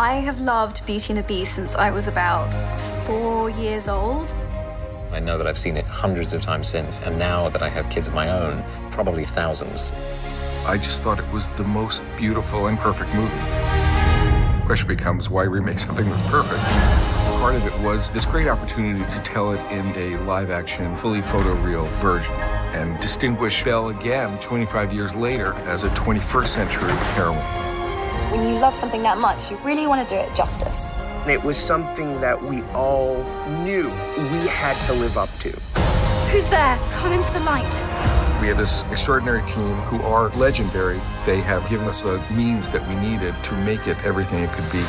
I have loved Beauty and the Beast since I was about 4 years old. I know that I've seen it hundreds of times since, and now that I have kids of my own, probably thousands. I just thought it was the most beautiful and perfect movie. The question becomes, why remake something that's perfect? Part of it was this great opportunity to tell it in a live-action, fully photoreal version and distinguish Belle again 25 years later as a 21st century heroine. When you love something that much, you really want to do it justice. It was something that we all knew we had to live up to. Who's there? Come into the light. We have this extraordinary team who are legendary. They have given us the means that we needed to make it everything it could be.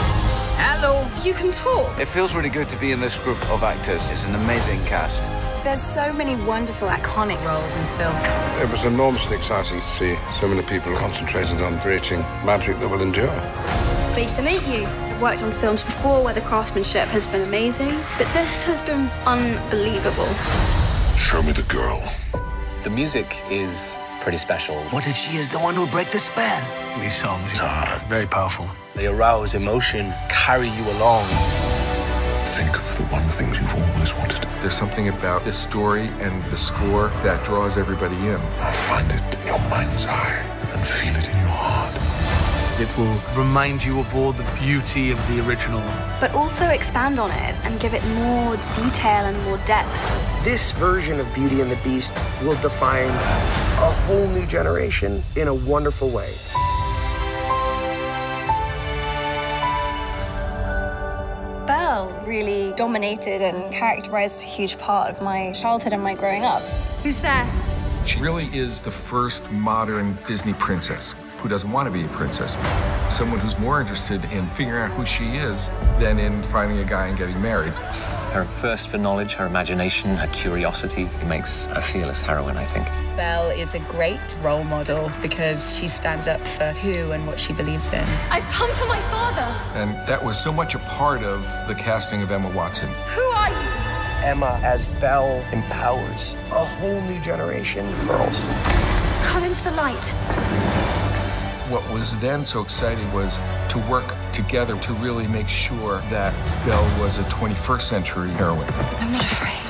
Hello. You can talk. It feels really good to be in this group of actors. It's an amazing cast. There's so many wonderful, iconic roles in this film. It was enormously exciting to see so many people concentrated on creating magic that will endure. Pleased to meet you. I've worked on films before where the craftsmanship has been amazing, but this has been unbelievable. Show me the girl. The music is pretty special. What if she is the one who will break the spell? These songs are very powerful. They arouse emotion, carry you along. Think of the one thing you've always wanted. There's something about this story and the score that draws everybody in. Find it in your mind's eye and feel it in your heart. It will remind you of all the beauty of the original. But also expand on it and give it more detail and more depth. This version of Beauty and the Beast will define a whole new generation in a wonderful way. Belle really dominated and characterized a huge part of my childhood and my growing up. Who's there? She really is the first modern Disney princess who doesn't want to be a princess. Someone who's more interested in figuring out who she is than in finding a guy and getting married. Her thirst for knowledge, her imagination, her curiosity makes a fearless heroine, I think. Belle is a great role model because she stands up for who and what she believes in. I've come for my father. And that was so much a part of the casting of Emma Watson. Who are you? Emma as Belle empowers a whole new generation of girls. Come into the light. What was then so exciting was to work together to really make sure that Belle was a 21st century heroine. I'm not afraid.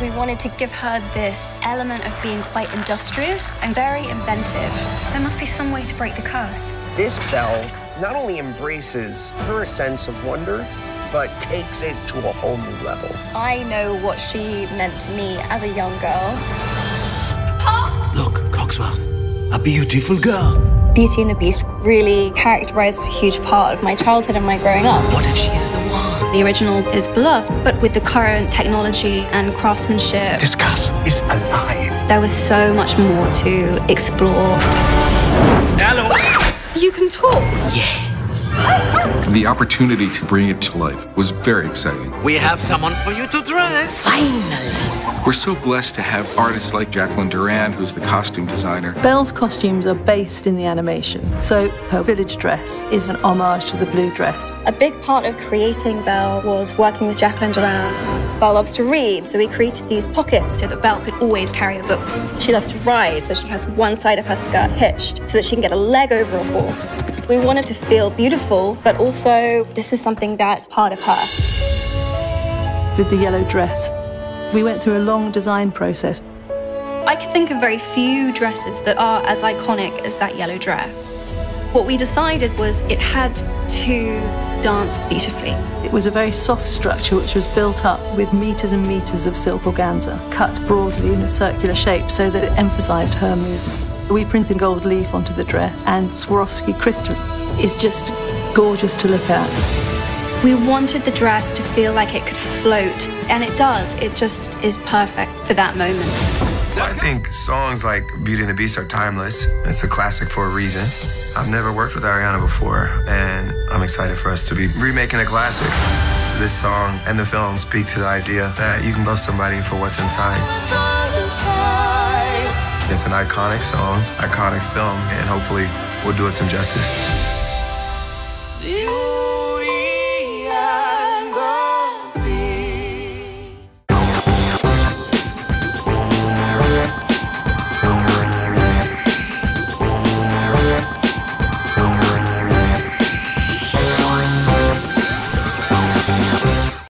We wanted to give her this element of being quite industrious and very inventive. There must be some way to break the curse. This Belle not only embraces her sense of wonder, but takes it to a whole new level. I know what she meant to me as a young girl. Look, Cogsworth, a beautiful girl. Beauty and the Beast really characterized a huge part of my childhood and my growing up. What if she is the one? The original is beloved, but with the current technology and craftsmanship, This castle is alive. there was so much more to explore. Hello. You can talk. Yes. The opportunity to bring it to life was very exciting. We have someone for you to dress. Finally. We're so blessed to have artists like Jacqueline Durand, who's the costume designer. Belle's costumes are based in the animation, so her village dress is an homage to the blue dress. A big part of creating Belle was working with Jacqueline Durand. Belle loves to read, so we created these pockets So that Belle could always carry a book. She loves to ride, so she has one side of her skirt hitched so that she can get a leg over a horse. We wanted to feel beautiful, but also this is something that's part of her. With the yellow dress, we went through a long design process. I can think of very few dresses that are as iconic as that yellow dress. What we decided was it had to dance beautifully. It was a very soft structure which was built up with meters and meters of silk organza, cut broadly in a circular shape so that it emphasized her movement. We printed gold leaf onto the dress, and Swarovski crystals is just gorgeous to look at. We wanted the dress to feel like it could float, and it does. It just is perfect for that moment. I think songs like Beauty and the Beast are timeless. It's a classic for a reason. I've never worked with Ariana before, and I'm excited for us to be remaking a classic. This song and the film speak to the idea that you can love somebody for what's inside. It's an iconic song, iconic film, and hopefully we'll do it some justice.